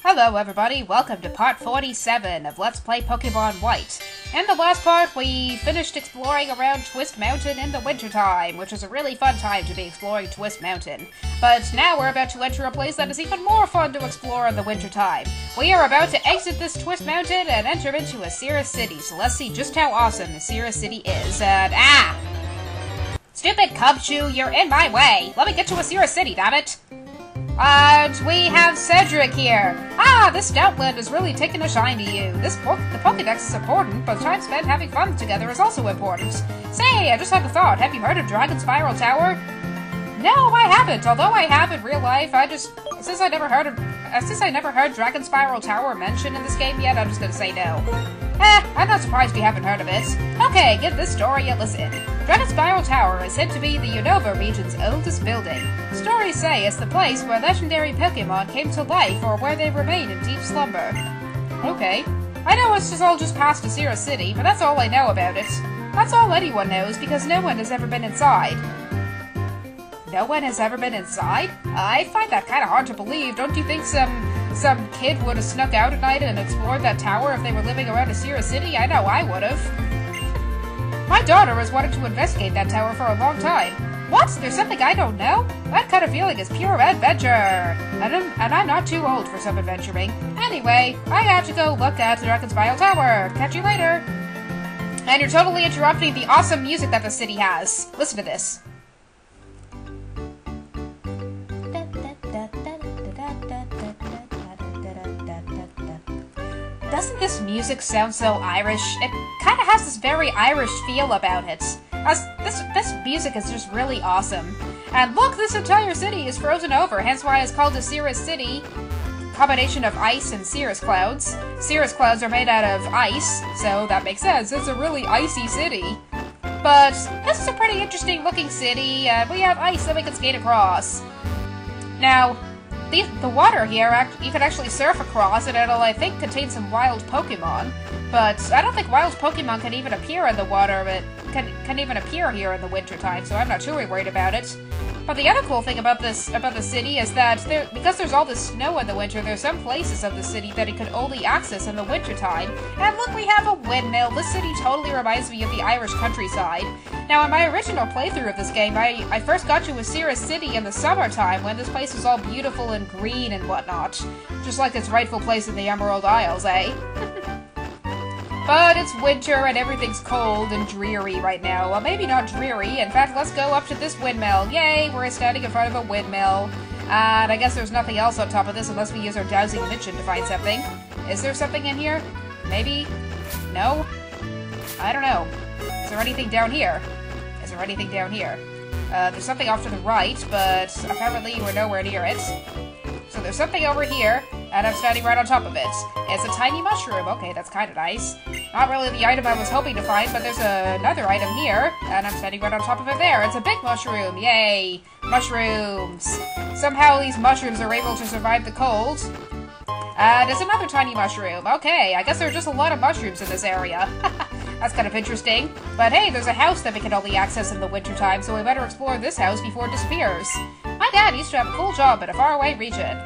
Hello everybody, welcome to part 47 of Let's Play Pokemon White. In the last part, we finished exploring around Twist Mountain in the wintertime, which is a really fun time to be exploring Twist Mountain. But now we're about to enter a place that is even more fun to explore in the wintertime. We are about to exit this Twist Mountain and enter into Icirrus City, so let's see just how awesome Icirrus City is. Stupid Cubchoo, you're in my way! Let me get to Icirrus City, damn it! And we have Cedric here. This Stoutland is really taking a shine to you. The Pokédex is important, but time spent having fun together is also important. Say, I just had a thought. Have you heard of Dragon Spiral Tower? No, I haven't. Although I have in real life, since I never heard Dragon Spiral Tower mentioned in this game yet, I'm just gonna say no. I'm not surprised you haven't heard of it. Okay, give this story a listen. Dragon Spiral Tower is said to be the Unova region's oldest building. Stories say it's the place where legendary Pokemon came to life or where they remain in deep slumber. Okay. I know it's all just past Icirrus City, but that's all I know about it. That's all anyone knows because no one has ever been inside. No one has ever been inside? I find that kind of hard to believe. Don't you think some kid would have snuck out at night and explored that tower if they were living around Icirrus City? I know I would have. My daughter has wanted to investigate that tower for a long time. What? There's something I don't know? That kind of feeling is pure adventure! And I'm not too old for some adventuring. Anyway, I have to go look at the Dragon Spiral Tower. Catch you later! And you're totally interrupting the awesome music that the city has. Listen to this. Doesn't this music sound so Irish? It kind of has this very Irish feel about it. This music is just really awesome. And look, this entire city is frozen over, hence why it's called Icirrus City. Combination of ice and cirrus clouds. Cirrus clouds are made out of ice, so that makes sense. It's a really icy city. But this is a pretty interesting looking city, and we have ice that we can skate across. Now, the water here, you can actually surf across, and it'll, I think, contain some wild Pokemon. But I don't think wild Pokemon can even appear in the water, but can even appear here in the wintertime, so I'm not too worried about it. But the other cool thing about the city is that because there's all this snow in the winter, there's some places of the city that it could only access in the wintertime. And look, we have a windmill. This city totally reminds me of the Irish countryside. Now, in my original playthrough of this game, I first got to Icirrus City in the summertime when this place was all beautiful and green and whatnot. Just like its rightful place in the Emerald Isles, eh? But it's winter and everything's cold and dreary right now. Well, maybe not dreary. In fact, let's go up to this windmill. Yay, we're standing in front of a windmill. And I guess there's nothing else on top of this unless we use our dowsing mission to find something. Is there something in here? Maybe? No? I don't know. Is there anything down here? Is there anything down here? There's something off to the right, but apparently we're nowhere near it. So there's something over here, and I'm standing right on top of it. It's a tiny mushroom. Okay, that's kind of nice. Not really the item I was hoping to find, but there's another item here, and I'm standing right on top of it there. It's a big mushroom. Yay! Mushrooms! Somehow these mushrooms are able to survive the cold. And there's another tiny mushroom. Okay, I guess there are just a lot of mushrooms in this area. That's kind of interesting. But hey, there's a house that we can only access in the wintertime, so we better explore this house before it disappears. My dad used to have a cool job in a faraway region.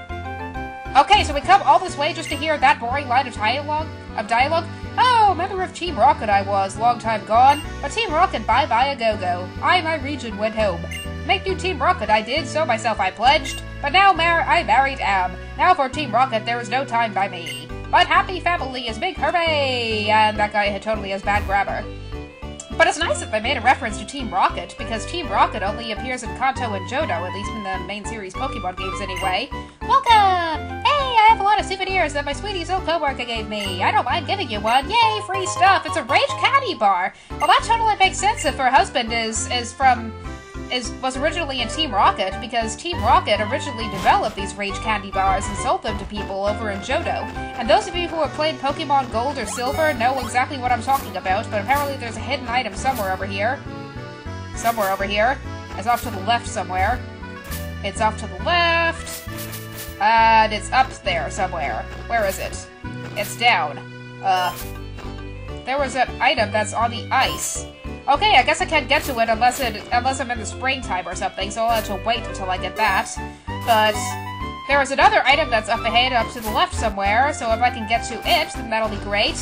Okay, so we come all this way just to hear that boring line of dialogue? Oh, member of Team Rocket I was, long time gone. But Team Rocket bye-bye a go-go. I, my region, went home. Make new Team Rocket I did, so myself I pledged. But now I married Am. Now for Team Rocket there is no time by me. But happy family is big hooray! And that guy totally has bad grammar. But it's nice that they made a reference to Team Rocket, because Team Rocket only appears in Kanto and Johto, at least in the main series Pokemon games anyway. Welcome! Hey, I have a lot of souvenirs that my sweetie Silk coworker gave me. I don't mind giving you one. Yay, free stuff! It's a Rage Candy Bar! Well, that totally makes sense if her husband was originally in Team Rocket, because Team Rocket originally developed these Rage Candy Bars and sold them to people over in Johto. And those of you who have played Pokemon Gold or Silver know exactly what I'm talking about, but apparently there's a hidden item somewhere over here. Somewhere over here. It's off to the left somewhere. It's off to the left. And it's up there somewhere. Where is it? It's down. There was an item that's on the ice. Okay, I guess I can't get to it unless I'm in the springtime or something, so I'll have to wait until I get that. But There is another item that's up ahead, up to the left somewhere, so if I can get to it, then that'll be great.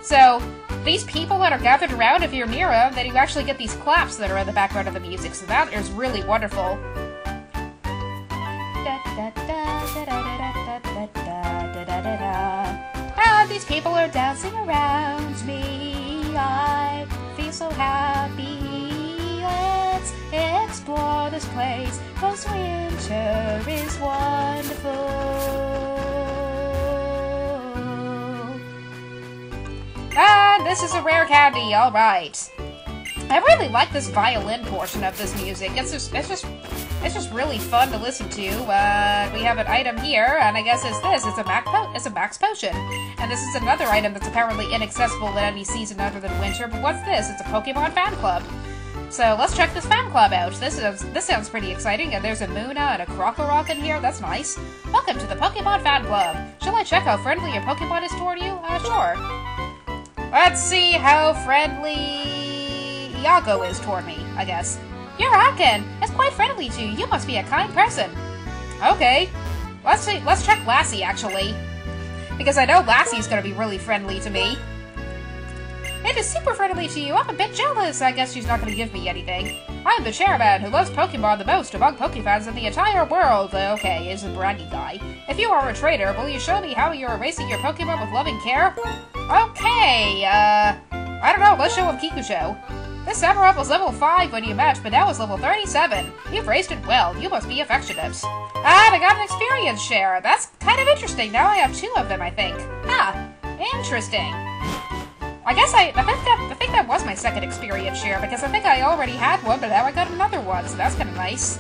So, these people that are gathered around, if you're near them, then you actually get these claps that are in the background of the music, so that is really wonderful. And these people are dancing around me, I feel so happy. Let's explore this place, 'cause winter is wonderful. And this is a rare candy, alright. I really like this violin portion of this music. It's just really fun to listen to. We have an item here, and I guess it's this. It's a max potion. And this is another item that's apparently inaccessible in any season other than winter. But what's this? It's a Pokemon fan club. So let's check this fan club out. This sounds pretty exciting, and there's a Muna and a Krokorok in here. That's nice. Welcome to the Pokemon fan club. Shall I check how friendly your Pokemon is toward you? Sure. Let's see how friendly Iago is toward me, I guess. You're Akin. It's quite friendly to you. You must be a kind person. Okay. Let's check Lassie, actually. Because I know Lassie's gonna be really friendly to me. It is super friendly to you. I'm a bit jealous. I guess she's not going to give me anything. I'm the chairman who loves Pokemon the most among Pokefans in the entire world. Okay, he's a braggy guy. If you are a trainer, will you show me how you're raising your Pokemon with loving care? Okay, I don't know. Let's show him Kikucho. This Samurott was level 5 when you met, but now it's level 37. You've raised it well. You must be affectionate. And I got an experience share. That's kind of interesting. Now I have 2 of them, I think. Interesting. I guess I think that was my second experience share, because I think I already had one, but now I got another one, so that's kind of nice.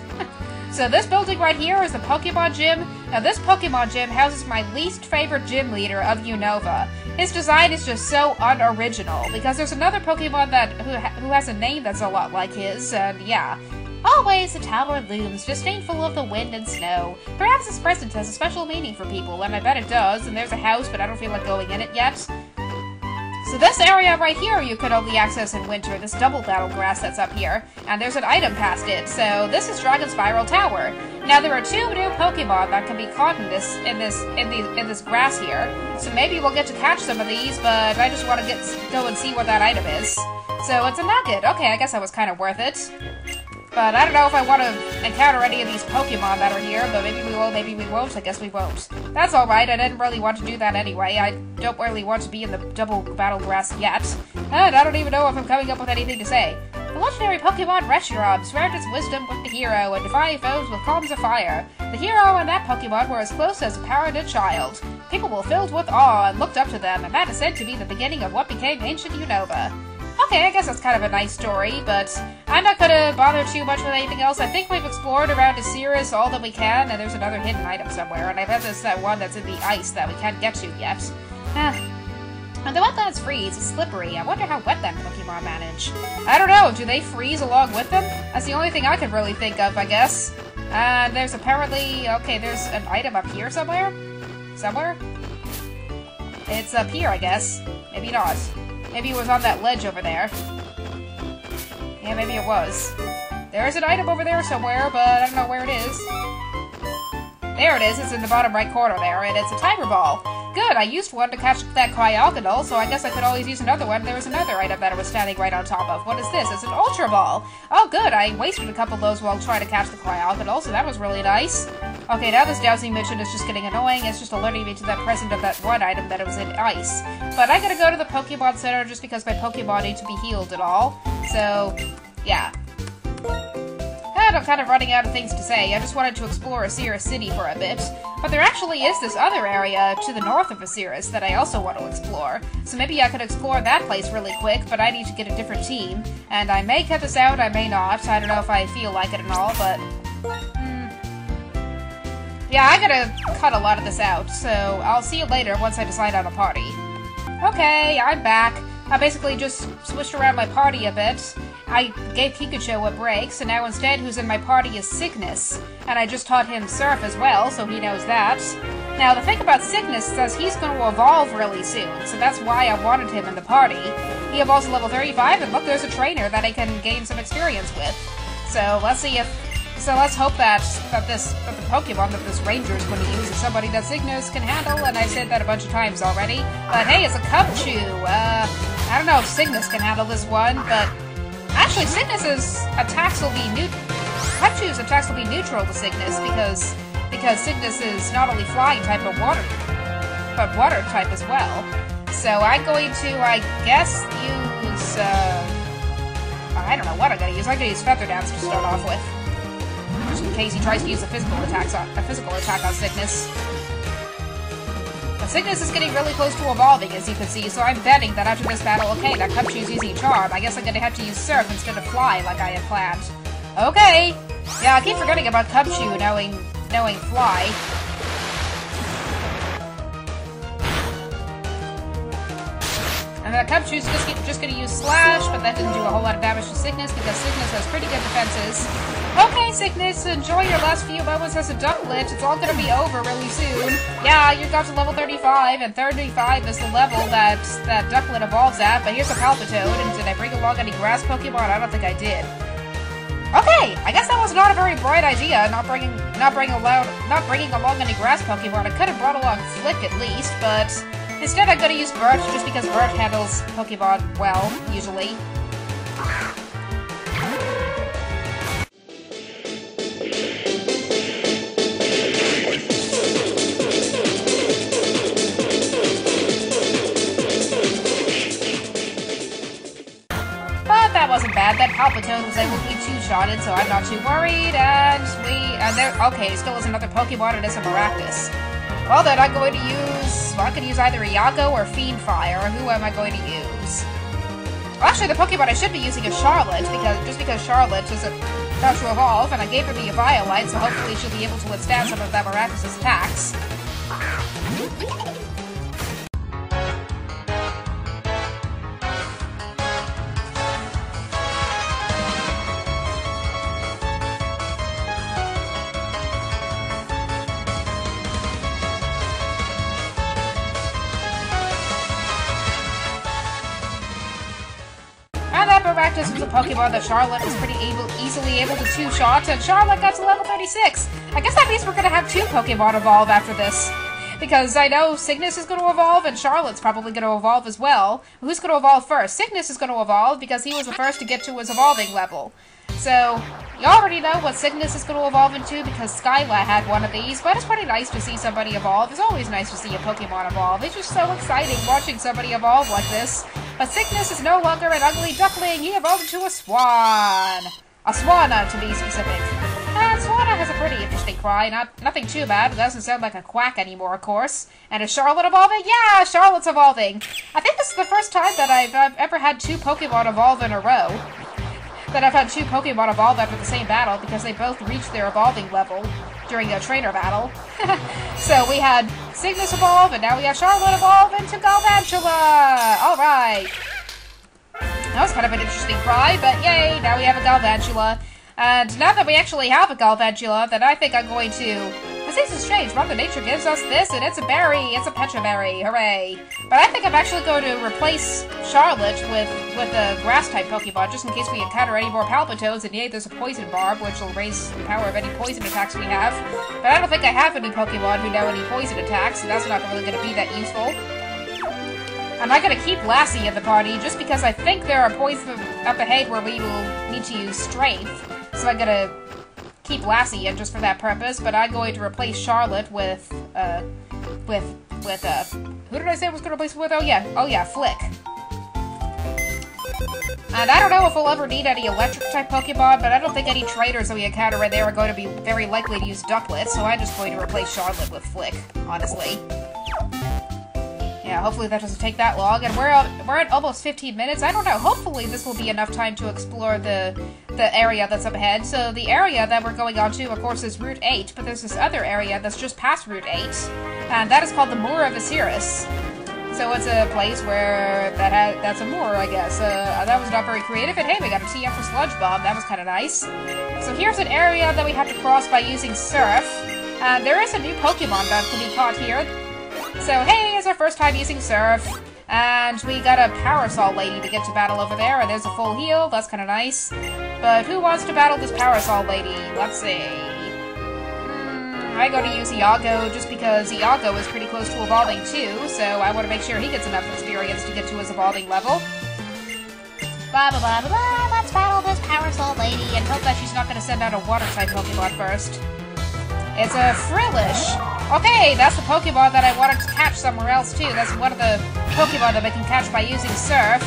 So this building right here is the Pokemon Gym. Now this Pokemon Gym houses my least favorite gym leader of Unova. His design is just so unoriginal, because there's another Pokemon who has a name that's a lot like his, and yeah. Always the tower looms, disdainful of the wind and snow. Perhaps this present has a special meaning for people, and I bet it does, and there's a house, but I don't feel like going in it yet. So this area right here you could only access in winter, this double battle grass that's up here, and there's an item past it, so this is Dragon Spiral Tower. Now there are 2 new Pokemon that can be caught in this grass here, so maybe we'll get to catch some of these, but I just want to go and see what that item is. So it's a nugget. Okay, I guess that was kind of worth it. But I don't know if I want to encounter any of these Pokemon that are here, but maybe we will, maybe we won't. I guess we won't. That's alright, I didn't really want to do that anyway. I don't really want to be in the double battle grass yet. And I don't even know if I'm coming up with anything to say. The legendary Pokemon Reshiram surrounded its wisdom with the hero and defying foes with columns of fire. The hero and that Pokemon were as close as a parent and child. People were filled with awe and looked up to them, and that is said to be the beginning of what became ancient Unova. Okay, I guess that's kind of a nice story, but I'm not gonna bother too much with anything else. I think we've explored around Icirrus all that we can, and there's another hidden item somewhere, and I bet there's that one that's in the ice that we can't get to yet. And the wetlands freeze. It's slippery. I wonder how wetland Pokemon manage. I don't know. Do they freeze along with them? That's the only thing I can really think of, I guess. And there's apparently... Okay, there's an item up here somewhere? Somewhere? It's up here, I guess. Maybe not. Maybe it was on that ledge over there. Yeah, maybe it was. There's an item over there somewhere, but I don't know where it is. There it is. It's in the bottom right corner there, and it's a Tiger Ball. Good, I used one to catch that Cryogonal, so I guess I could always use another one. There was another item that I was standing right on top of. What is this? It's an Ultra Ball. Oh, good, I wasted a couple of those while trying to catch the Cryogonal, so that was really nice. Okay, now this Dowsing Mission is just getting annoying. It's just alerting me to that present of that one item that it was in ice. But I gotta go to the Pokemon Center just because my Pokemon need to be healed and all. So, yeah. And I'm kind of running out of things to say. I just wanted to explore Icirrus City for a bit. But there actually is this other area to the north of Icirrus that I also want to explore. So maybe I could explore that place really quick, but I need to get a different team. And I may cut this out, I may not. I don't know if I feel like it and all, but... yeah, I gotta cut a lot of this out, so I'll see you later once I decide on a party. Okay, I'm back. I basically just switched around my party a bit. I gave Kikucho a break, so now instead who's in my party is Cygnus. And I just taught him Surf as well, so he knows that. Now, the thing about Cygnus is he's going to evolve really soon, so that's why I wanted him in the party. He evolves to level 35, and look, there's a trainer that I can gain some experience with. So, let's see if So let's hope that the Pokemon that this Ranger is going to use is somebody that Cygnus can handle, and I've said that a bunch of times already. But hey, it's a Cubchoo! I don't know if Cygnus can handle this one, but... Actually, Cygnus's attacks will be Cubchoo's attacks will be neutral to Cygnus, because Cygnus is not only flying type, but water type as well. So I'm going to, I guess, use, I don't know what I'm going to use. I'm going to use Feather Dance to start off with. Just in case he tries to use a physical attack on Cygnus. But Cygnus is getting really close to evolving, as you can see, so I'm betting that after this battle, okay, that Cubchoo's using Charm. I guess I'm going to have to use Surf instead of Fly like I had planned. Okay! Yeah, I keep forgetting about Cubchoo knowing Fly. And the Cubchoo's just gonna use Slash, but that didn't do a whole lot of damage to Cygnus because Cygnus has pretty good defenses. Okay, Cygnus, enjoy your last few moments as a Ducklet. It's all gonna be over really soon. Yeah, you got to level 35, and 35 is the level that Ducklet evolves at, but here's a Palpitoad, and did I bring along any grass Pokemon? I don't think I did. Okay, I guess that was not a very bright idea, not bringing along any grass Pokemon. I could have brought along Flick at least, but instead I'm gonna use Bert, just because Bert handles Pokemon well, usually. That wasn't bad. That Palpitoad was able to be two-shotted, so I'm not too worried, and okay, still is another Pokemon, and it's a Maractus. Well then, I'm going to use either Iago or Fiendfire. Who am I going to use? Well, actually, the Pokemon I should be using is Charlotte, because Charlotte is about to evolve, and I gave her the Eviolite, so hopefully she'll be able to withstand some of that Maractus' attacks. Maractus was a Pokemon that Charlotte was pretty easily able to two-shot, and Charlotte got to level 36. I guess that means we're going to have two Pokemon evolve after this. Because I know Cygnus is going to evolve, and Charlotte's probably going to evolve as well. Who's going to evolve first? Cygnus is going to evolve, because he was the first to get to his evolving level. So, you already know what Cygnus is going to evolve into, because Skyla had one of these, but it's pretty nice to see somebody evolve. It's always nice to see a Pokemon evolve. It's just so exciting watching somebody evolve like this. But Cygnus is no longer an ugly duckling, he evolved into a swan! A Swanna, to be specific. And Swanna has a pretty interesting cry, nothing too bad, it doesn't sound like a quack anymore, of course. And is Charlotte evolving? Yeah, Charlotte's evolving! I think this is the first time that I've ever had two Pokemon evolve in a row. That I've had two Pokemon evolve after the same battle, because they both reached their evolving level during a trainer battle. So we had Cygnus evolve, and now we have Charlotte evolve into Galvantula! Alright! That was kind of an interesting cry, but yay, now we have a Galvantula. And now that we actually have a Galvantula, then I think I'm going to... The season's changed. Mother Nature gives us this, and it's a berry. It's a Pecha Berry. Hooray. But I think I'm actually going to replace Charlotte with a Grass-type Pokemon, just in case we encounter any more Palpitoads, and yay, there's a Poison Barb, which will raise the power of any poison attacks we have. But I don't think I have any Pokemon who know any poison attacks, so that's not really going to be that useful. And I'm going to keep Lassie in the party, just because I think there are points up ahead where we will need to use Strength. So I'm going to keep Lassie in just for that purpose, but I'm going to replace Charlotte with who did I say I was going to replace it with? Oh yeah, Flick. And I don't know if we'll ever need any electric-type Pokemon, but I don't think any trainers that we encounter right there are going to be very likely to use Ducklet, so I'm just going to replace Charlotte with Flick, honestly. Yeah, hopefully that doesn't take that long, and we're at almost 15 minutes. I don't know, hopefully this will be enough time to explore the area that's up ahead. So the area that we're going on to, of course, is Route 8, but there's this other area that's just past Route 8, and that is called the Moor of Icirrus. So it's a place where that's a moor, I guess. That was not very creative, and hey, we got a TM for Sludge Bomb. That was kind of nice. So here's an area that we have to cross by using Surf, and there is a new Pokemon that can be caught here. So hey, it's our first time using Surf, and we got a Parasol Lady to get to battle over there, and there's a full heal, that's kind of nice. But who wants to battle this Parasol lady? Let's see. I'm going to use Iago just because Iago is pretty close to evolving too, so I want to make sure he gets enough experience to get to his evolving level. Blah blah blah blah blah, let's battle this Parasol lady and hope that she's not going to send out a water-type Pokemon first. It's a Frillish. Okay, that's the Pokemon that I wanted to catch somewhere else too. That's one of the Pokemon that I can catch by using Surf.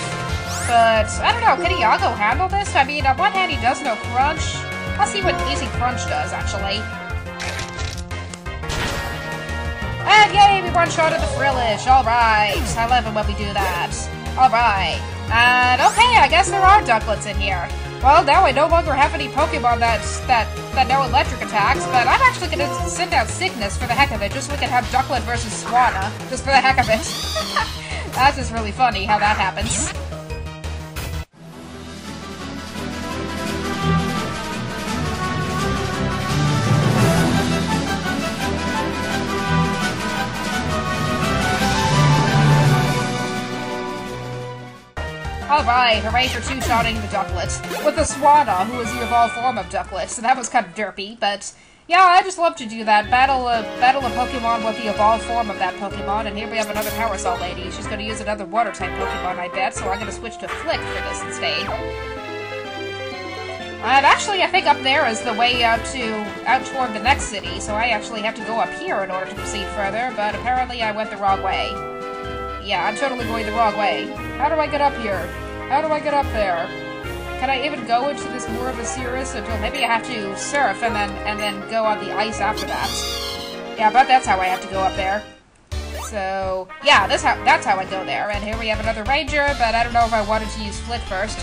But, I don't know, can Iago handle this? I mean, on one hand he does know Crunch. Let's see what Easy Crunch does, actually. And yay, we one-shotted the Frillish. Alright, I love it when we do that. Alright. And okay, I guess there are Ducklets in here. Well, now I no longer have any Pokemon that know electric attacks, but I'm actually going to send out Cygnus for the heck of it, just so we can have Ducklet versus Swanna, just for the heck of it. That's just really funny how that happens. Alright, hooray for two-shotting the Ducklet. With the Swanna, who is the evolved form of Ducklet, so that was kind of derpy, but yeah, I just love to do that. Battle a Pokemon with the evolved form of that Pokemon, and here we have another Parasol lady. She's going to use another Water-type Pokemon, I bet, so I'm going to switch to Flick for this instead. And actually, I think up there is the way out toward the next city, so I actually have to go up here in order to proceed further, but apparently I went the wrong way. Yeah, I'm totally going the wrong way. How do I get up here? How do I get up there? Can I even go into this Moor of Icirrus until maybe I have to surf and then go on the ice after that? Yeah, but that's how I have to go up there. So yeah, that's how I go there. And here we have another Ranger, but I don't know if I wanted to use Flick first.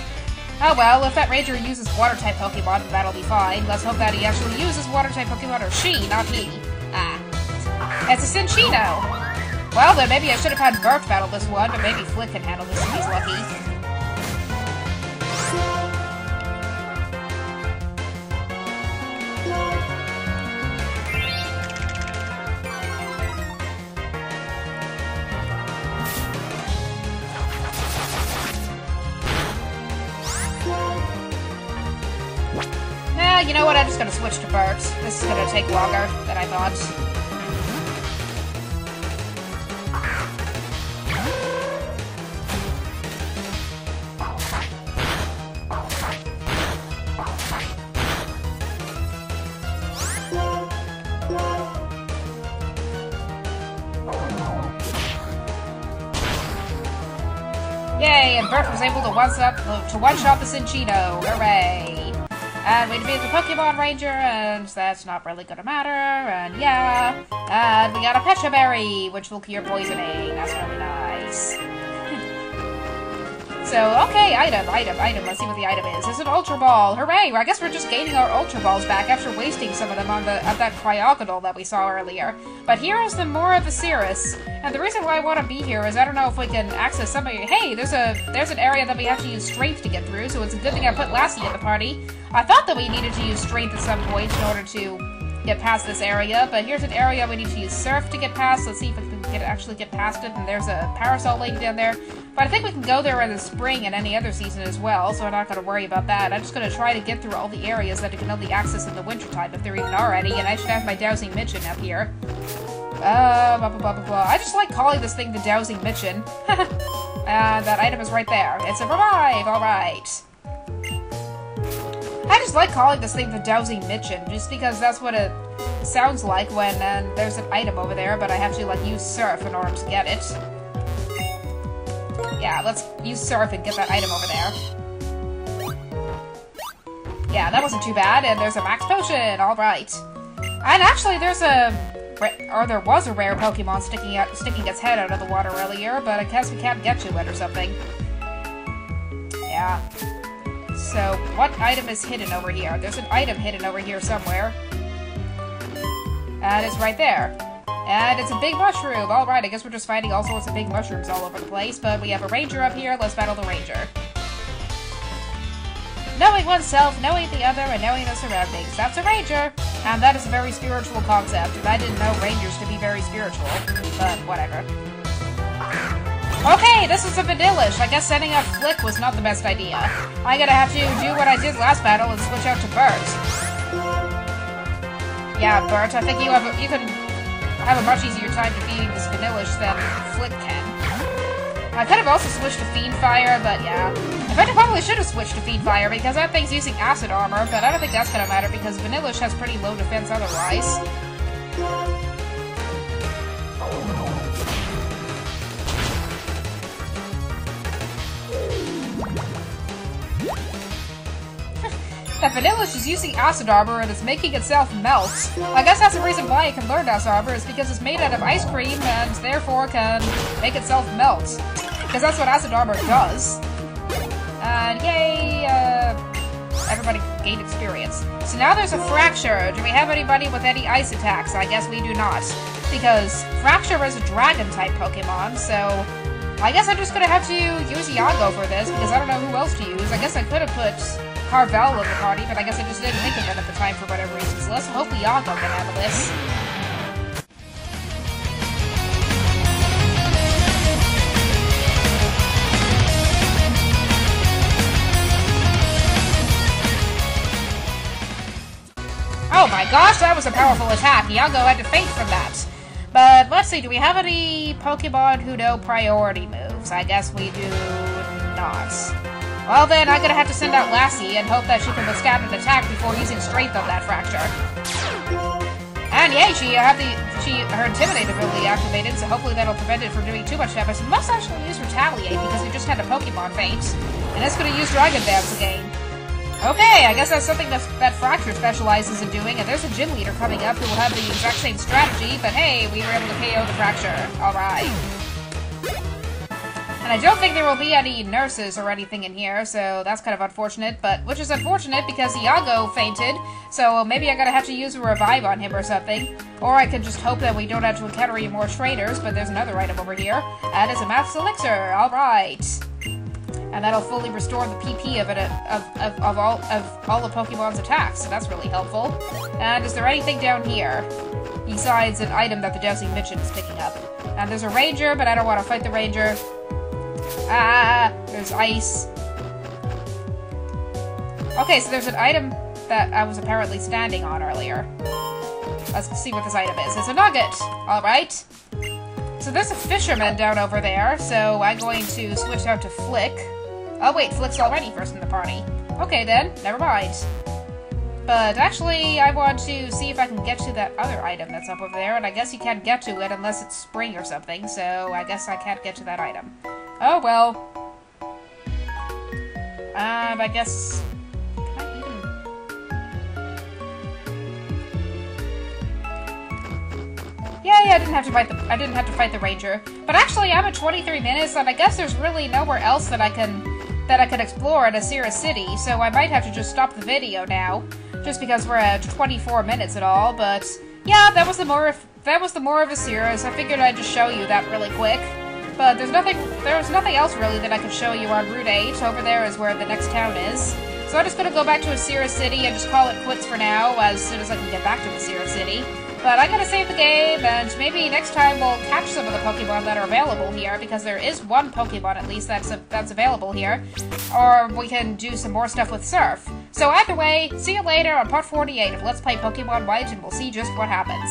Oh well, if that Ranger uses Water-type Pokemon, then that'll be fine. Let's hope that he actually uses Water-type Pokemon, or she, not he. Ah. It's a Cinccino! Well, then maybe I should have had Bert battle this one, but maybe Flick can handle this if he's lucky. Nah, you know what? I'm just gonna switch to Bert. This is gonna take longer than I thought. Yay, and Bert was able to one-shot the Cinccino. Hooray! And we defeated the Pokemon Ranger, and that's not really gonna matter, and yeah. And we got a Pecha Berry, which will cure poisoning. That's really nice. So, okay, item. Let's see what the item is. It's an Ultra Ball. Hooray! I guess we're just gaining our Ultra Balls back after wasting some of them on that Cryogonal that we saw earlier. But here is the Moor of Icirrus. And the reason why I want to be here is I don't know if we can access some of you. Hey, there's an area that we have to use Strength to get through, so it's a good thing I put Lassie in the party. I thought that we needed to use Strength at some point in order to get past this area, but here's an area we need to use Surf to get past. Let's see if we can actually get past it, and there's a Parasol Lake down there. But I think we can go there in the spring and any other season as well, so I'm not going to worry about that. I'm just going to try to get through all the areas that you can only access in the wintertime, if there even are any, and I should have my Dowsing Mitchin up here. Blah, blah, blah, blah, blah. I just like calling this thing the Dowsing Mitchin. And that item is right there. It's a Revive, alright. I just like calling this thing the Dowsing Mitchin, just because that's what it sounds like when there's an item over there, but I have to, like, use Surf in order to get it. Yeah, let's use Surf and get that item over there. Yeah, that wasn't too bad, and there's a Max Potion, alright. And actually, there was a rare Pokemon sticking its head out of the water earlier, but I guess we can't get to it or something. Yeah. So, what item is hidden over here? There's an item hidden over here somewhere. And it's right there. And it's a big mushroom! Alright, I guess we're just finding all sorts of big mushrooms all over the place, but we have a Ranger up here, let's battle the Ranger. Knowing oneself, knowing the other, and knowing the surroundings. That's a Ranger! And that is a very spiritual concept, and I didn't know Rangers to be very spiritual, but whatever. Okay, this is a Vanillish. I guess setting up Flick was not the best idea. I'm gonna have to do what I did last battle and switch out to Bert. Yeah, Bert, I think you can have a much easier time defeating this Vanillish than Flick can. I could have also switched to Fiendfire, but yeah. In fact, I probably should have switched to Fiendfire because that thing's using acid armor, but I don't think that's gonna matter because Vanillish has pretty low defense otherwise. That Vanillish is using acid armor and it's making itself melt. I guess that's the reason why it can learn acid armor, is because it's made out of ice cream and therefore can make itself melt. Because that's what acid armor does. And yay, everybody gained experience. So now there's a Fracture. Do we have anybody with any ice attacks? I guess we do not. Because Fracture is a dragon-type Pokemon, so I guess I'm just gonna have to use Iago for this, because I don't know who else to use. I guess I could have put Carvel in the party, but I guess I just didn't think of it at the time for whatever reason, so let's hope Iago can handle this. Oh my gosh, that was a powerful attack. Iago had to faint from that. But let's see, do we have any Pokemon who know priority moves? I guess we do not. Well then, I'm gonna have to send out Lassie and hope that she can withstand an attack before using Strength on that Fracture. And yay, her Intimidate ability activated, so hopefully that'll prevent it from doing too much damage. It must actually use Retaliate because we just had a Pokemon faint. And it's gonna use Dragon Dance again. Okay, I guess that's something that Fracture specializes in doing, and there's a gym leader coming up who will have the exact same strategy, but hey, we were able to KO the Fracture. Alright. And I don't think there will be any nurses or anything in here, so that's kind of unfortunate, which is unfortunate because Iago fainted, so maybe I'm gonna have to use a revive on him or something. Or I could just hope that we don't have to encounter any more trainers, but there's another item over here. That is a Math's Elixir, alright. And that'll fully restore the PP of all of Pokemon's attacks, so that's really helpful. And is there anything down here besides an item that the Dowsing Mitchin is picking up? And there's a Ranger, but I don't want to fight the Ranger. Ah, there's ice. Okay, so there's an item that I was apparently standing on earlier. Let's see what this item is. It's a nugget! Alright. So there's a fisherman down over there, so I'm going to switch out to Flick. Oh wait, Flick's already first in the party. Okay then, never mind. But actually, I want to see if I can get to that other item that's up over there, and I guess you can't get to it unless it's spring or something, so I guess I can't get to that item. Oh well. I guess... Can I even... Yay, I didn't have to fight the Ranger. But actually, I'm at 23 minutes, and I guess there's really nowhere else that I can explore at Icirrus City, so I might have to just stop the video now, just because we're at 24 minutes at all, but yeah, that was the Moor of Icirrus. I figured I'd just show you that really quick. But there's nothing else really that I could show you on Route 8. Over there is where the next town is. So I'm just gonna go back to Icirrus City and just call it quits for now, as soon as I can get back to Icirrus City. But I gotta save the game, and maybe next time we'll catch some of the Pokemon that are available here, because there is one Pokemon at least that's available here. Or we can do some more stuff with Surf. So either way, see you later on part 48 of Let's Play Pokemon White, and we'll see just what happens.